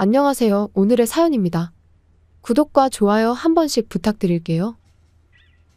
안녕하세요. 오늘의 사연입니다. 구독과 좋아요 한 번씩 부탁드릴게요.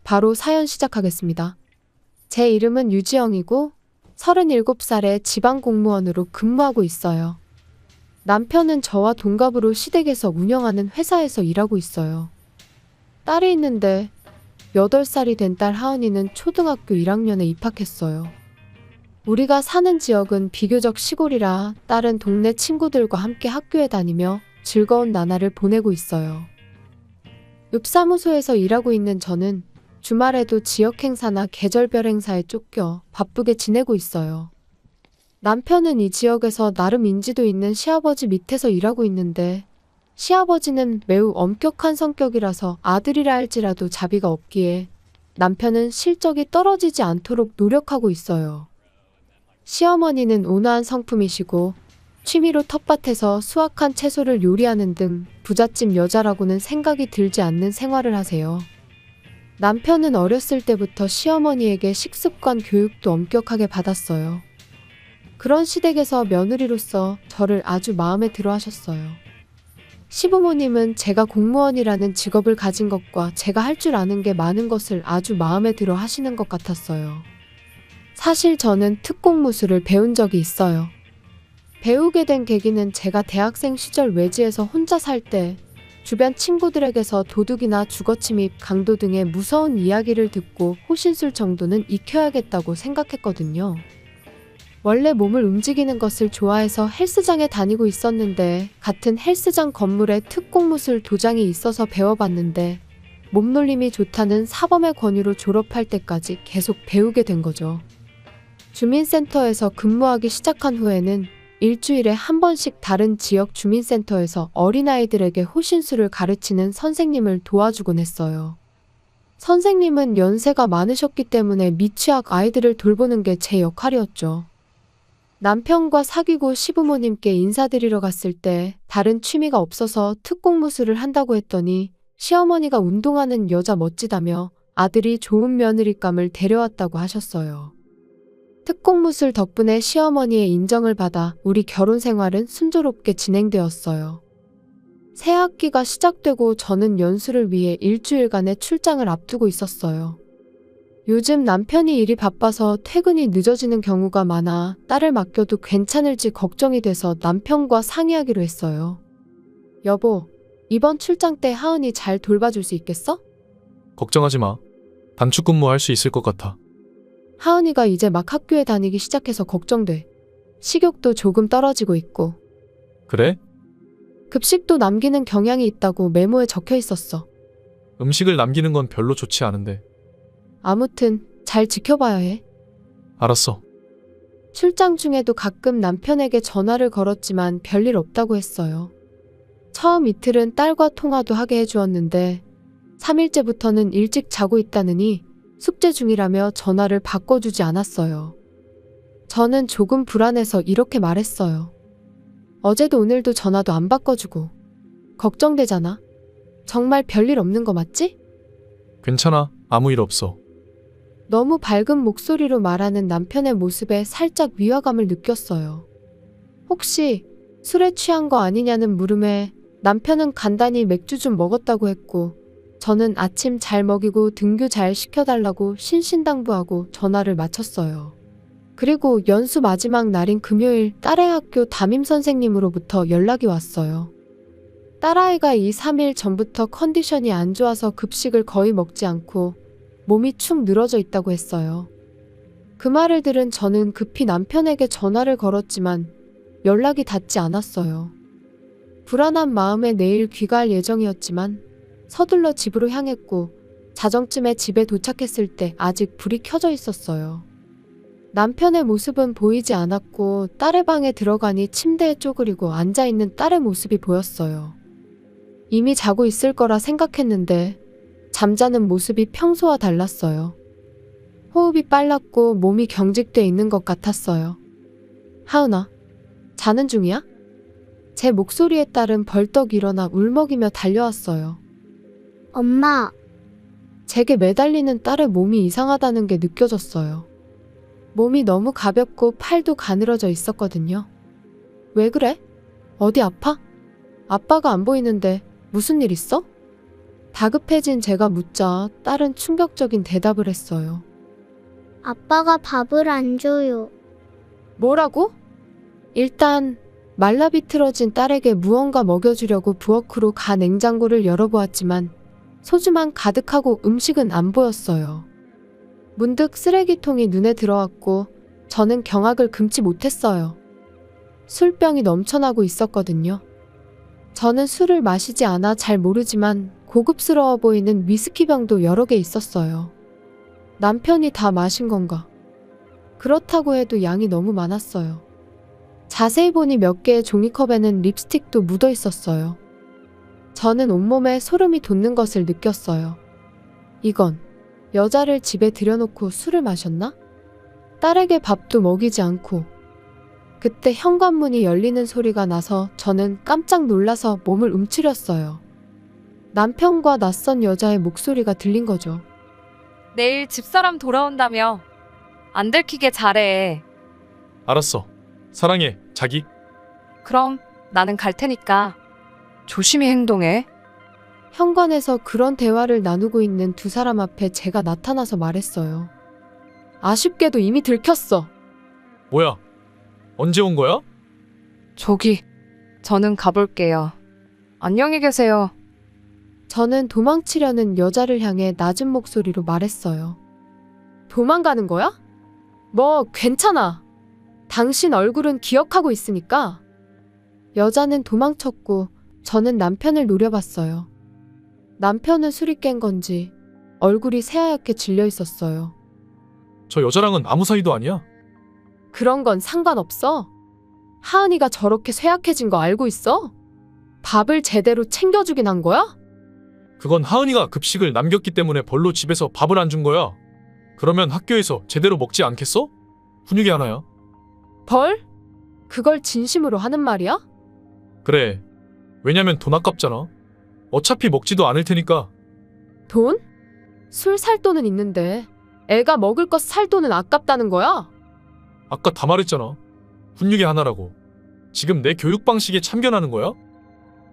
바로 사연 시작하겠습니다. 제 이름은 유지영이고 37살의 지방공무원으로 근무하고 있어요. 남편은 저와 동갑으로 시댁에서 운영하는 회사에서 일하고 있어요. 딸이 있는데 8살이 된 딸 하은이는 초등학교 1학년에 입학했어요. 우리가 사는 지역은 비교적 시골이라 딸은 동네 친구들과 함께 학교에 다니며 즐거운 나날을 보내고 있어요. 읍사무소에서 일하고 있는 저는 주말에도 지역 행사나 계절별 행사에 쫓겨 바쁘게 지내고 있어요. 남편은 이 지역에서 나름 인지도 있는 시아버지 밑에서 일하고 있는데 시아버지는 매우 엄격한 성격이라서 아들이라 할지라도 자비가 없기에 남편은 실적이 떨어지지 않도록 노력하고 있어요. 시어머니는 온화한 성품이시고 취미로 텃밭에서 수확한 채소를 요리하는 등 부잣집 여자라고는 생각이 들지 않는 생활을 하세요. 남편은 어렸을 때부터 시어머니에게 식습관 교육도 엄격하게 받았어요. 그런 시댁에서 며느리로서 저를 아주 마음에 들어 하셨어요. 시부모님은 제가 공무원이라는 직업을 가진 것과 제가 할 줄 아는 게 많은 것을 아주 마음에 들어 하시는 것 같았어요. 사실 저는 특공무술을 배운 적이 있어요. 배우게 된 계기는 제가 대학생 시절 외지에서 혼자 살 때 주변 친구들에게서 도둑이나 주거침입, 강도 등의 무서운 이야기를 듣고 호신술 정도는 익혀야겠다고 생각했거든요. 원래 몸을 움직이는 것을 좋아해서 헬스장에 다니고 있었는데 같은 헬스장 건물에 특공무술 도장이 있어서 배워봤는데 몸놀림이 좋다는 사범의 권유로 졸업할 때까지 계속 배우게 된 거죠. 주민센터에서 근무하기 시작한 후에는 일주일에 한 번씩 다른 지역 주민센터에서 어린아이들에게 호신술을 가르치는 선생님을 도와주곤 했어요. 선생님은 연세가 많으셨기 때문에 미취학 아이들을 돌보는 게 제 역할이었죠. 남편과 사귀고 시부모님께 인사드리러 갔을 때 다른 취미가 없어서 특공무술을 한다고 했더니 시어머니가 운동하는 여자 멋지다며 아들이 좋은 며느리감을 데려왔다고 하셨어요. 특공무술 덕분에 시어머니의 인정을 받아 우리 결혼 생활은 순조롭게 진행되었어요. 새 학기가 시작되고 저는 연수를 위해 일주일간의 출장을 앞두고 있었어요. 요즘 남편이 일이 바빠서 퇴근이 늦어지는 경우가 많아 딸을 맡겨도 괜찮을지 걱정이 돼서 남편과 상의하기로 했어요. 여보, 이번 출장 때 하은이 잘 돌봐줄 수 있겠어? 걱정하지 마. 단축 근무할 수 있을 것 같아. 하은이가 이제 막 학교에 다니기 시작해서 걱정돼. 식욕도 조금 떨어지고 있고. 그래? 급식도 남기는 경향이 있다고 메모에 적혀 있었어. 음식을 남기는 건 별로 좋지 않은데. 아무튼 잘 지켜봐야 해. 알았어. 출장 중에도 가끔 남편에게 전화를 걸었지만 별일 없다고 했어요. 처음 이틀은 딸과 통화도 하게 해주었는데 3일째부터는 일찍 자고 있다느니 숙제 중이라며 전화를 바꿔주지 않았어요. 저는 조금 불안해서 이렇게 말했어요. 어제도 오늘도 전화도 안 바꿔주고. 걱정되잖아. 정말 별일 없는 거 맞지? 괜찮아. 아무 일 없어. 너무 밝은 목소리로 말하는 남편의 모습에 살짝 위화감을 느꼈어요. 혹시 술에 취한 거 아니냐는 물음에 남편은 간단히 맥주 좀 먹었다고 했고 저는 아침 잘 먹이고 등교 잘 시켜달라고 신신당부하고 전화를 마쳤어요. 그리고 연수 마지막 날인 금요일 딸의 학교 담임선생님으로부터 연락이 왔어요. 딸아이가 2, 3일 전부터 컨디션이 안 좋아서 급식을 거의 먹지 않고 몸이 축 늘어져 있다고 했어요. 그 말을 들은 저는 급히 남편에게 전화를 걸었지만 연락이 닿지 않았어요. 불안한 마음에 내일 귀가할 예정이었지만 서둘러 집으로 향했고 자정쯤에 집에 도착했을 때 아직 불이 켜져 있었어요. 남편의 모습은 보이지 않았고 딸의 방에 들어가니 침대에 쪼그리고 앉아있는 딸의 모습이 보였어요. 이미 자고 있을 거라 생각했는데 잠자는 모습이 평소와 달랐어요. 호흡이 빨랐고 몸이 경직돼 있는 것 같았어요. 하은아, 자는 중이야? 제 목소리에 딸은 벌떡 일어나 울먹이며 달려왔어요. 엄마, 제게 매달리는 딸의 몸이 이상하다는 게 느껴졌어요. 몸이 너무 가볍고 팔도 가늘어져 있었거든요. 왜 그래? 어디 아파? 아빠가 안 보이는데 무슨 일 있어? 다급해진 제가 묻자 딸은 충격적인 대답을 했어요. 아빠가 밥을 안 줘요. 뭐라고? 일단 말라 비틀어진 딸에게 무언가 먹여주려고 부엌으로 가 냉장고를 열어보았지만 소주만 가득하고 음식은 안 보였어요. 문득 쓰레기통이 눈에 들어왔고 저는 경악을 금치 못했어요. 술병이 넘쳐나고 있었거든요. 저는 술을 마시지 않아 잘 모르지만 고급스러워 보이는 위스키병도 여러 개 있었어요. 남편이 다 마신 건가? 그렇다고 해도 양이 너무 많았어요. 자세히 보니 몇 개의 종이컵에는 립스틱도 묻어 있었어요. 저는 온몸에 소름이 돋는 것을 느꼈어요. 이건 여자를 집에 들여놓고 술을 마셨나? 딸에게 밥도 먹이지 않고. 그때 현관문이 열리는 소리가 나서 저는 깜짝 놀라서 몸을 움츠렸어요. 남편과 낯선 여자의 목소리가 들린 거죠. 내일 집사람 돌아온다며. 안 들키게 잘해. 알았어. 사랑해, 자기. 그럼 나는 갈 테니까 조심히 행동해. 현관에서 그런 대화를 나누고 있는 두 사람 앞에 제가 나타나서 말했어요. 아쉽게도 이미 들켰어. 뭐야? 언제 온 거야? 저기, 저는 가볼게요. 안녕히 계세요. 저는 도망치려는 여자를 향해 낮은 목소리로 말했어요. 도망가는 거야? 뭐 괜찮아. 당신 얼굴은 기억하고 있으니까. 여자는 도망쳤고 저는 남편을 노려봤어요. 남편은 술이 깬 건지 얼굴이 새하얗게 질려 있었어요. 저 여자랑은 아무 사이도 아니야. 그런 건 상관없어. 하은이가 저렇게 쇠약해진 거 알고 있어? 밥을 제대로 챙겨주긴 한 거야? 그건 하은이가 급식을 남겼기 때문에 벌로 집에서 밥을 안 준 거야. 그러면 학교에서 제대로 먹지 않겠어? 훈육이 하나야. 벌? 그걸 진심으로 하는 말이야? 그래. 왜냐면 돈 아깝잖아. 어차피 먹지도 않을 테니까. 돈? 술 살 돈은 있는데 애가 먹을 것 살 돈은 아깝다는 거야? 아까 다 말했잖아. 훈육이 하나라고. 지금 내 교육 방식에 참견하는 거야?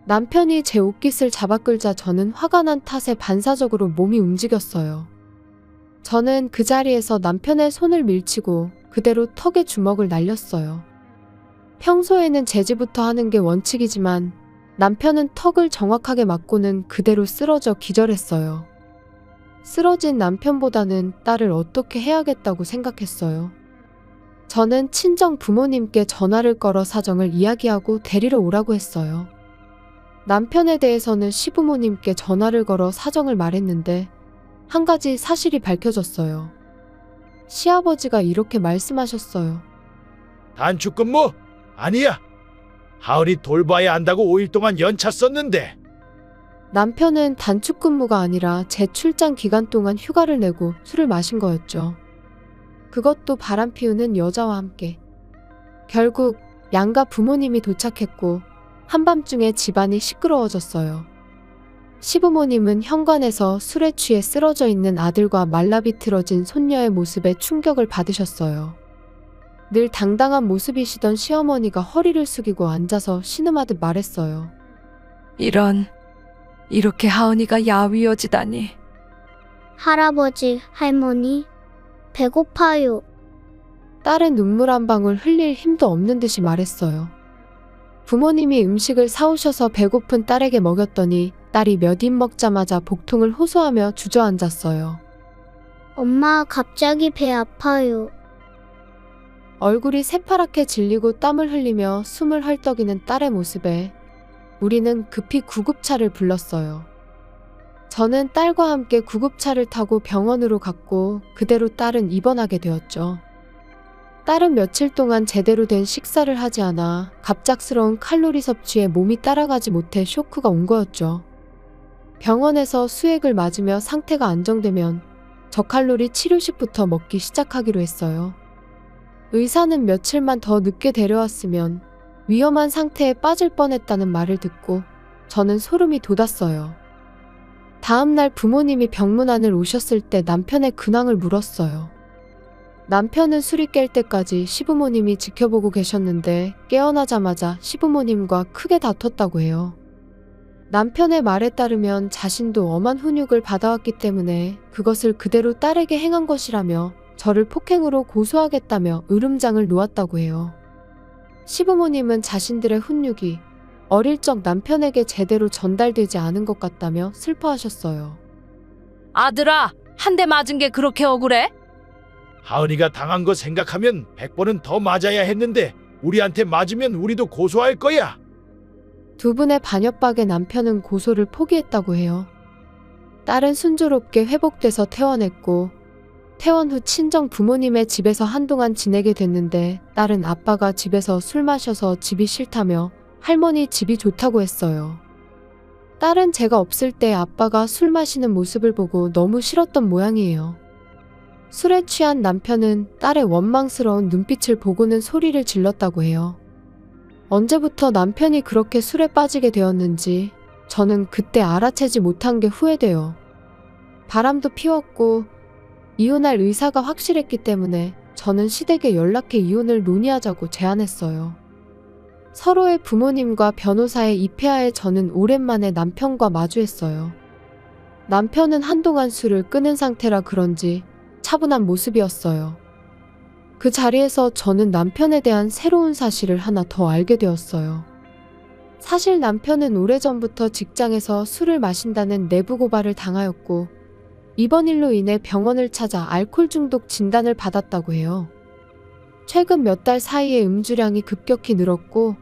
남편이 제 옷깃을 잡아 끌자 저는 화가 난 탓에 반사적으로 몸이 움직였어요. 저는 그 자리에서 남편의 손을 밀치고 그대로 턱에 주먹을 날렸어요. 평소에는 제지부터 하는 게 원칙이지만 남편은 턱을 정확하게 맞고는 그대로 쓰러져 기절했어요. 쓰러진 남편보다는 딸을 어떻게 해야겠다고 생각했어요. 저는 친정 부모님께 전화를 걸어 사정을 이야기하고 데리러 오라고 했어요. 남편에 대해서는 시부모님께 전화를 걸어 사정을 말했는데 한 가지 사실이 밝혀졌어요. 시아버지가 이렇게 말씀하셨어요. 단축근무? 아니야. 하은이 돌봐야 한다고 5일 동안 연차 썼는데. 남편은 단축 근무가 아니라 제 출장 기간 동안 휴가를 내고 술을 마신 거였죠. 그것도 바람 피우는 여자와 함께. 결국 양가 부모님이 도착했고 한밤중에 집안이 시끄러워졌어요. 시부모님은 현관에서 술에 취해 쓰러져 있는 아들과 말라비틀어진 손녀의 모습에 충격을 받으셨어요. 늘 당당한 모습이시던 시어머니가 허리를 숙이고 앉아서 신음하듯 말했어요. 이렇게 하은이가 야위어지다니. 할아버지, 할머니, 배고파요. 딸은 눈물 한 방울 흘릴 힘도 없는 듯이 말했어요. 부모님이 음식을 사오셔서 배고픈 딸에게 먹였더니 딸이 몇 입 먹자마자 복통을 호소하며 주저앉았어요. 엄마, 갑자기 배 아파요. 얼굴이 새파랗게 질리고 땀을 흘리며 숨을 헐떡이는 딸의 모습에 우리는 급히 구급차를 불렀어요. 저는 딸과 함께 구급차를 타고 병원으로 갔고 그대로 딸은 입원하게 되었죠. 딸은 며칠 동안 제대로 된 식사를 하지 않아 갑작스러운 칼로리 섭취에 몸이 따라가지 못해 쇼크가 온 거였죠. 병원에서 수액을 맞으며 상태가 안정되면 저칼로리 치료식부터 먹기 시작하기로 했어요. 의사는 며칠만 더 늦게 데려왔으면 위험한 상태에 빠질 뻔했다는 말을 듣고 저는 소름이 돋았어요. 다음 날 부모님이 병문안을 오셨을 때 남편의 근황을 물었어요. 남편은 술이 깰 때까지 시부모님이 지켜보고 계셨는데 깨어나자마자 시부모님과 크게 다퉜다고 해요. 남편의 말에 따르면 자신도 엄한 훈육을 받아왔기 때문에 그것을 그대로 딸에게 행한 것이라며 저를 폭행으로 고소하겠다며 으름장을 놓았다고 해요. 시부모님은 자신들의 훈육이 어릴 적 남편에게 제대로 전달되지 않은 것 같다며 슬퍼하셨어요. 아들아, 한 대 맞은 게 그렇게 억울해? 하은이가 당한 거 생각하면 100번은 더 맞아야 했는데 우리한테 맞으면 우리도 고소할 거야. 두 분의 반협박에 남편은 고소를 포기했다고 해요. 딸은 순조롭게 회복돼서 퇴원했고 퇴원 후 친정 부모님의 집에서 한동안 지내게 됐는데 딸은 아빠가 집에서 술 마셔서 집이 싫다며 할머니 집이 좋다고 했어요. 딸은 제가 없을 때 아빠가 술 마시는 모습을 보고 너무 싫었던 모양이에요. 술에 취한 남편은 딸의 원망스러운 눈빛을 보고는 소리를 질렀다고 해요. 언제부터 남편이 그렇게 술에 빠지게 되었는지 저는 그때 알아채지 못한 게 후회돼요. 바람도 피웠고 이혼할 의사가 확실했기 때문에 저는 시댁에 연락해 이혼을 논의하자고 제안했어요. 서로의 부모님과 변호사의 입회하에 저는 오랜만에 남편과 마주했어요. 남편은 한동안 술을 끊은 상태라 그런지 차분한 모습이었어요. 그 자리에서 저는 남편에 대한 새로운 사실을 하나 더 알게 되었어요. 사실 남편은 오래전부터 직장에서 술을 마신다는 내부 고발을 당하였고 이번 일로 인해 병원을 찾아 알코올 중독 진단을 받았다고 해요. 최근 몇 달 사이에 음주량이 급격히 늘었고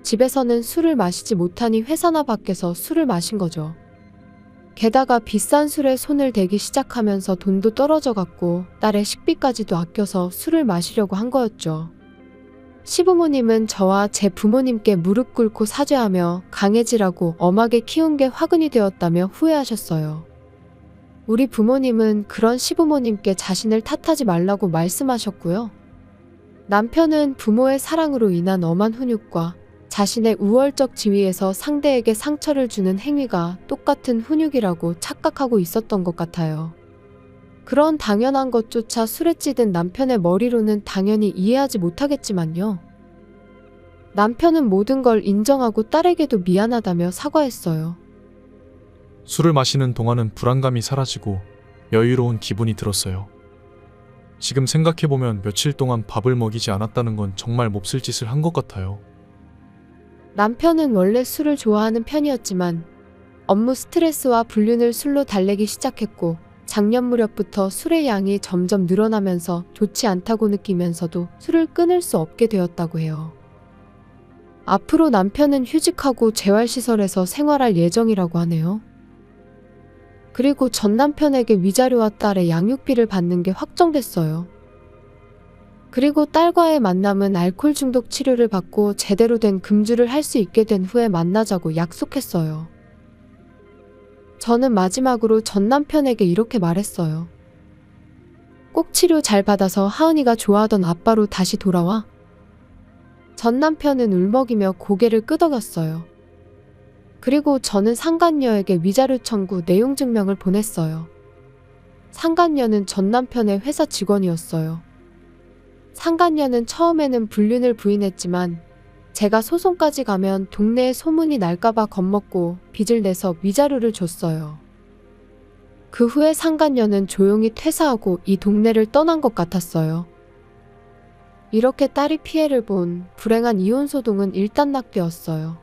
집에서는 술을 마시지 못하니 회사나 밖에서 술을 마신 거죠. 게다가 비싼 술에 손을 대기 시작하면서 돈도 떨어져 갔고 딸의 식비까지도 아껴서 술을 마시려고 한 거였죠. 시부모님은 저와 제 부모님께 무릎 꿇고 사죄하며 강해지라고 엄하게 키운 게 화근이 되었다며 후회하셨어요. 우리 부모님은 그런 시부모님께 자신을 탓하지 말라고 말씀하셨고요. 남편은 부모의 사랑으로 인한 엄한 훈육과 자신의 우월적 지위에서 상대에게 상처를 주는 행위가 똑같은 훈육이라고 착각하고 있었던 것 같아요. 그런 당연한 것조차 술에 찌든 남편의 머리로는 당연히 이해하지 못하겠지만요. 남편은 모든 걸 인정하고 딸에게도 미안하다며 사과했어요. 술을 마시는 동안은 불안감이 사라지고 여유로운 기분이 들었어요. 지금 생각해보면 며칠 동안 밥을 먹이지 않았다는 건 정말 몹쓸 짓을 한 것 같아요. 남편은 원래 술을 좋아하는 편이었지만 업무 스트레스와 불륜을 술로 달래기 시작했고 작년 무렵부터 술의 양이 점점 늘어나면서 좋지 않다고 느끼면서도 술을 끊을 수 없게 되었다고 해요. 앞으로 남편은 휴직하고 재활시설에서 생활할 예정이라고 하네요. 그리고 전 남편에게 위자료와 딸의 양육비를 받는 게 확정됐어요. 그리고 딸과의 만남은 알코올 중독 치료를 받고 제대로 된 금주를 할 수 있게 된 후에 만나자고 약속했어요. 저는 마지막으로 전 남편에게 이렇게 말했어요. 꼭 치료 잘 받아서 하은이가 좋아하던 아빠로 다시 돌아와. 전 남편은 울먹이며 고개를 끄덕였어요. 그리고 저는 상간녀에게 위자료 청구 내용 증명을 보냈어요. 상간녀는 전 남편의 회사 직원이었어요. 상간녀는 처음에는 불륜을 부인했지만 제가 소송까지 가면 동네에 소문이 날까봐 겁먹고 빚을 내서 위자료를 줬어요. 그 후에 상간녀는 조용히 퇴사하고 이 동네를 떠난 것 같았어요. 이렇게 딸이 피해를 본 불행한 이혼소동은 일단락되었어요.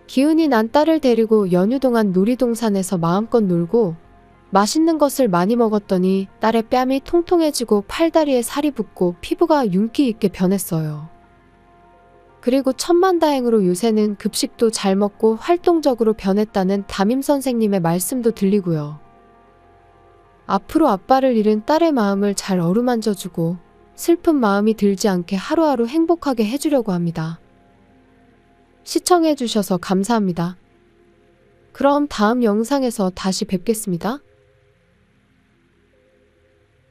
기운이 난 딸을 데리고 연휴 동안 놀이동산에서 마음껏 놀고 맛있는 것을 많이 먹었더니 딸의 뺨이 통통해지고 팔다리에 살이 붙고 피부가 윤기 있게 변했어요. 그리고 천만다행으로 요새는 급식도 잘 먹고 활동적으로 변했다는 담임 선생님의 말씀도 들리고요. 앞으로 아빠를 잃은 딸의 마음을 잘 어루만져주고 슬픈 마음이 들지 않게 하루하루 행복하게 해주려고 합니다. 시청해주셔서 감사합니다. 그럼 다음 영상에서 다시 뵙겠습니다.